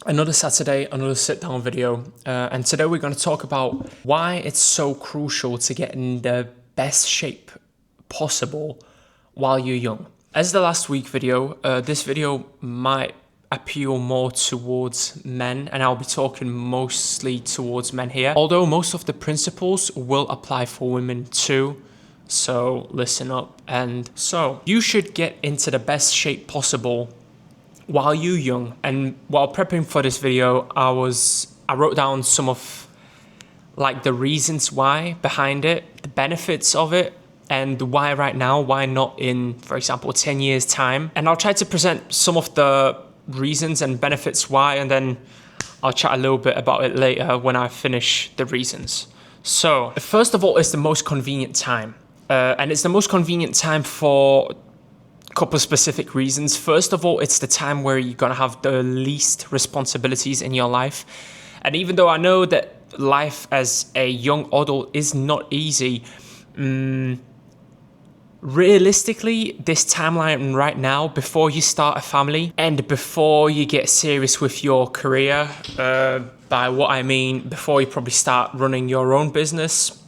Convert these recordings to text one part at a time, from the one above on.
Another Saturday, another sit down video, and today we're going to talk about why it's so crucial to get in the best shape possible while you're young. As the last week video, this video might appeal more towards men, and I'll be talking mostly towards men here, although most of the principles will apply for women too. So listen up. And so you should get into the best shape possible while you're young. And while prepping for this video, I wrote down some of like the reasons why behind it, the benefits of it, and why right now, why not in, for example, 10 years time. And I'll try to present some of the reasons and benefits why, and then I'll chat a little bit about it later when I finish the reasons. So first of all, it's the most convenient time. And it's the most convenient time for couple of specific reasons. First of all, it's the time where you're gonna have the least responsibilities in your life. And even though I know that life as a young adult is not easy, realistically, this timeline right now, before you start a family and before you get serious with your career, by what I mean, before you probably start running your own business,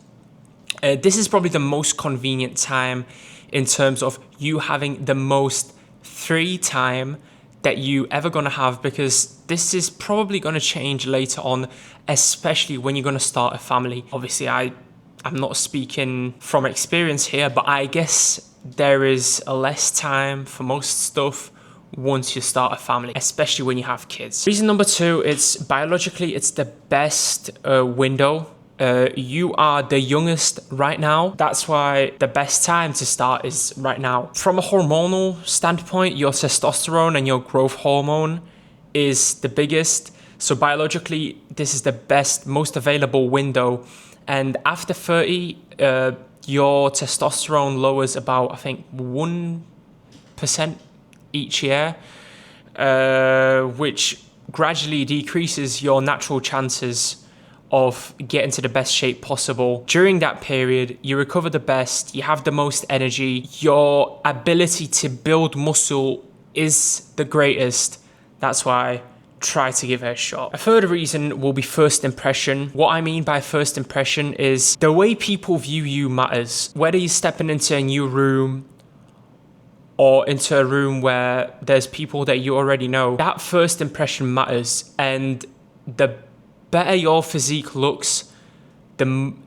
this is probably the most convenient time in terms of you having the most free time that you ever gonna have, because this is probably gonna change later on, especially when you're gonna start a family. Obviously, I'm not speaking from experience here, but I guess there is a less time for most stuff once you start a family, especially when you have kids. Reason number two, it's biologically, it's the best window. You are the youngest right now. That's why the best time to start is right now. From a hormonal standpoint, your testosterone and your growth hormone is the biggest. So biologically, this is the best, most available window. And after 30, your testosterone lowers about, I think, 1% each year, which gradually decreases your natural chances of getting to the best shape possible. During that period, you recover the best, you have the most energy, your ability to build muscle is the greatest. That's why try to give it a shot. A third reason will be first impression. What I mean by first impression is the way people view you matters. Whether you're stepping into a new room or into a room where there's people that you already know, that first impression matters. And the better your physique looks,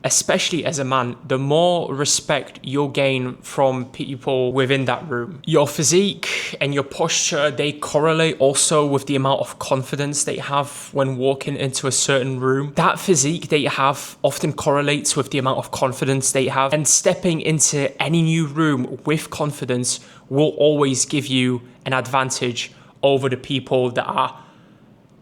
especially as a man, the more respect you'll gain from people within that room. Your physique and your posture, they correlate also with the amount of confidence that you have when walking into a certain room. That physique that you have often correlates with the amount of confidence that you have, and stepping into any new room with confidence will always give you an advantage over the people that are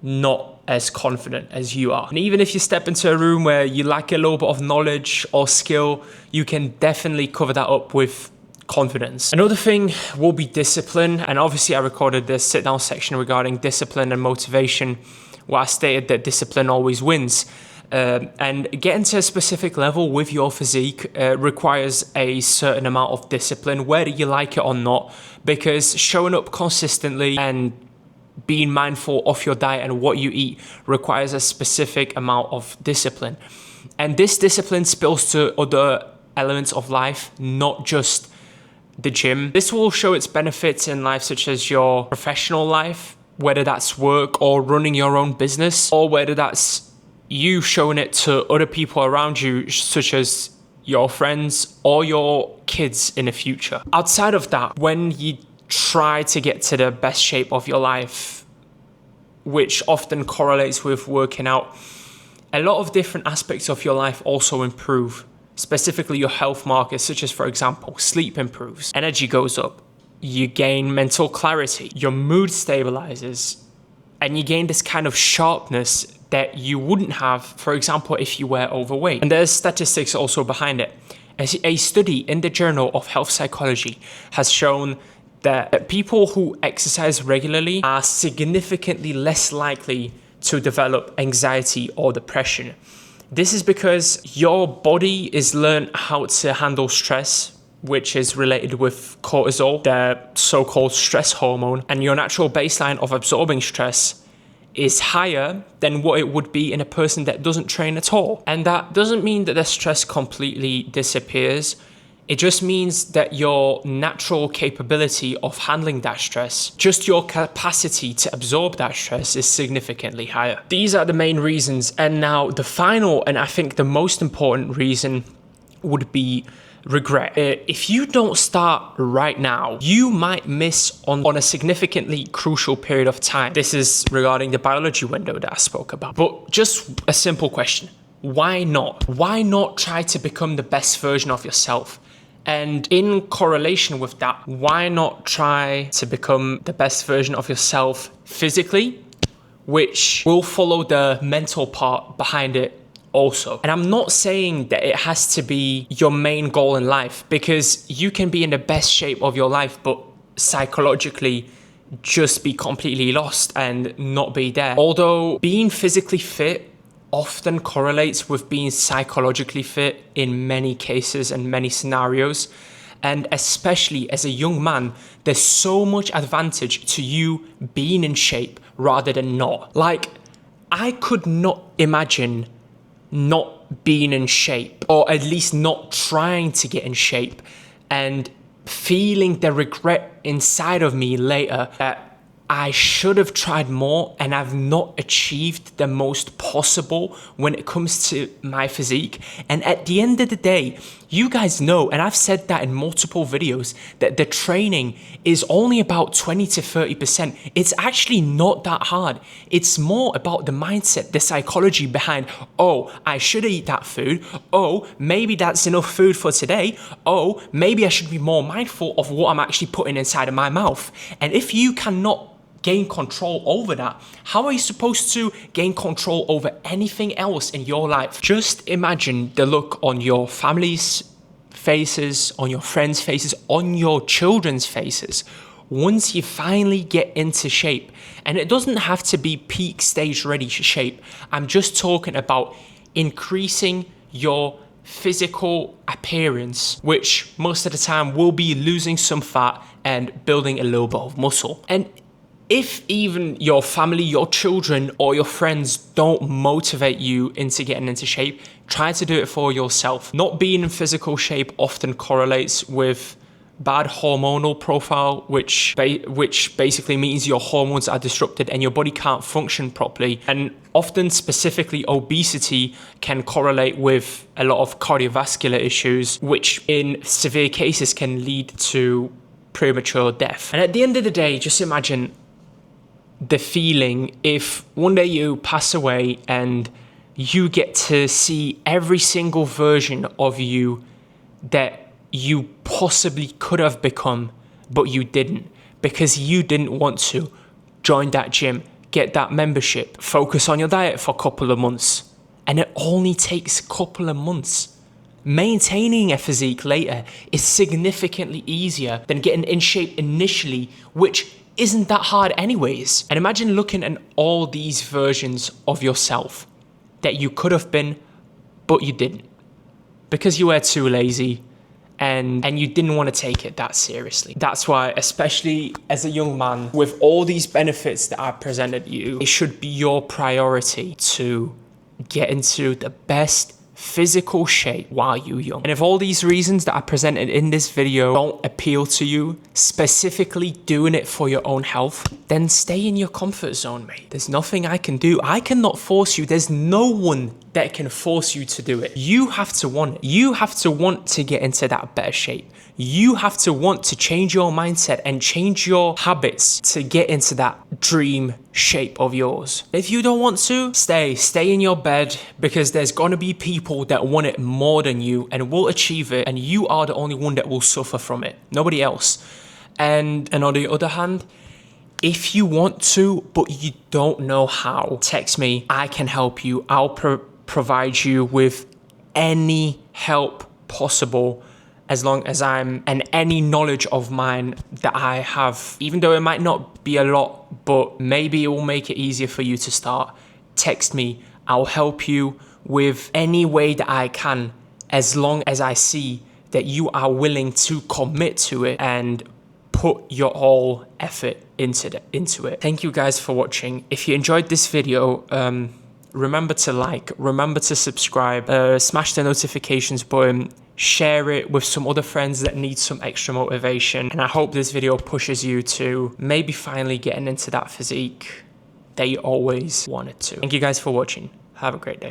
not as confident as you are. And even if you step into a room where you lack a little bit of knowledge or skill, you can definitely cover that up with confidence. Another thing will be discipline. And obviously I recorded this sit down section regarding discipline and motivation, where I stated that discipline always wins. And getting to a specific level with your physique requires a certain amount of discipline, whether you like it or not, because showing up consistently and being mindful of your diet and what you eat requires a specific amount of discipline. And this discipline spills to other elements of life, not just the gym. This will show its benefits in life, such as your professional life, whether that's work or running your own business, or whether that's you showing it to other people around you, such as your friends or your kids in the future. Outside of that, when you try to get to the best shape of your life, which often correlates with working out, a lot of different aspects of your life also improve, specifically your health markers, such as, for example, sleep improves, energy goes up, you gain mental clarity, your mood stabilizes, and you gain this kind of sharpness that you wouldn't have, for example, if you were overweight. And there's statistics also behind it. A study in the Journal of Health Psychology has shown that people who exercise regularly are significantly less likely to develop anxiety or depression. This is because your body is learned how to handle stress, which is related with cortisol, the so-called stress hormone, and your natural baseline of absorbing stress is higher than what it would be in a person that doesn't train at all. And that doesn't mean that the stress completely disappears. It just means that your natural capability of handling that stress, just your capacity to absorb that stress, is significantly higher. These are the main reasons. And now the final, and I think the most important reason, would be regret. If you don't start right now, you might miss on a significantly crucial period of time. This is regarding the biology window that I spoke about. But just a simple question. Why not? Why not try to become the best version of yourself? And in correlation with that, why not try to become the best version of yourself physically, which will follow the mental part behind it also. And I'm not saying that it has to be your main goal in life, because you can be in the best shape of your life, but psychologically just be completely lost and not be there. Although being physically fit often correlates with being psychologically fit in many cases and many scenarios. And especially as a young man, there's so much advantage to you being in shape rather than not. Like, I could not imagine not being in shape, or at least not trying to get in shape, and feeling the regret inside of me later that I should have tried more and I've not achieved the most possible when it comes to my physique. And at the end of the day, you guys know, and I've said that in multiple videos, that the training is only about 20 to 30%. It's actually not that hard. It's more about the mindset, the psychology behind, oh, I should eat that food. Oh, maybe that's enough food for today. Oh, maybe I should be more mindful of what I'm actually putting inside of my mouth. And if you cannot gain control over that, how are you supposed to gain control over anything else in your life? Just imagine the look on your family's faces, on your friends' faces, on your children's faces once you finally get into shape. And it doesn't have to be peak stage ready shape. I'm just talking about increasing your physical appearance, which most of the time will be losing some fat and building a little bit of muscle. And if even your family, your children, or your friends don't motivate you into getting into shape, try to do it for yourself. Not being in physical shape often correlates with bad hormonal profile, which basically means your hormones are disrupted and your body can't function properly. And often, specifically, obesity can correlate with a lot of cardiovascular issues, which in severe cases can lead to premature death. And at the end of the day, just imagine the feeling if one day you pass away and you get to see every single version of you that you possibly could have become, but you didn't, because you didn't want to join that gym, get that membership, focus on your diet for a couple of months. And it only takes a couple of months. Maintaining a physique later is significantly easier than getting in shape initially, which isn't that hard anyways. And imagine looking at all these versions of yourself that you could have been, but you didn't, because you were too lazy and you didn't want to take it that seriously. That's why, especially as a young man, with all these benefits that I presented you, it should be your priority to get into the best physical shape while you're young. And if all these reasons that I presented in this video don't appeal to you, specifically doing it for your own health, then stay in your comfort zone, mate. There's nothing I can do. I cannot force you. There's no one that can force you to do it. You have to want it. You have to want to get into that better shape. You have to want to change your mindset and change your habits to get into that dream shape of yours. If you don't want to, stay in your bed, because there's gonna be people that want it more than you and will achieve it, and you are the only one that will suffer from it, nobody else. And on the other hand, if you want to, but you don't know how, text me. I can help you. I'll provide you with any help possible, as long as I'm, and any knowledge of mine that I have, even though it might not be a lot, but maybe it will make it easier for you to start. Text me. I'll help you with any way that I can, as long as I see that you are willing to commit to it and put your all effort into it. Thank you guys for watching. If you enjoyed this video, remember to like, remember to subscribe, smash the notifications button, share it with some other friends that need some extra motivation. And I hope this video pushes you to maybe finally getting into that physique that you always wanted to. Thank you guys for watching. Have a great day.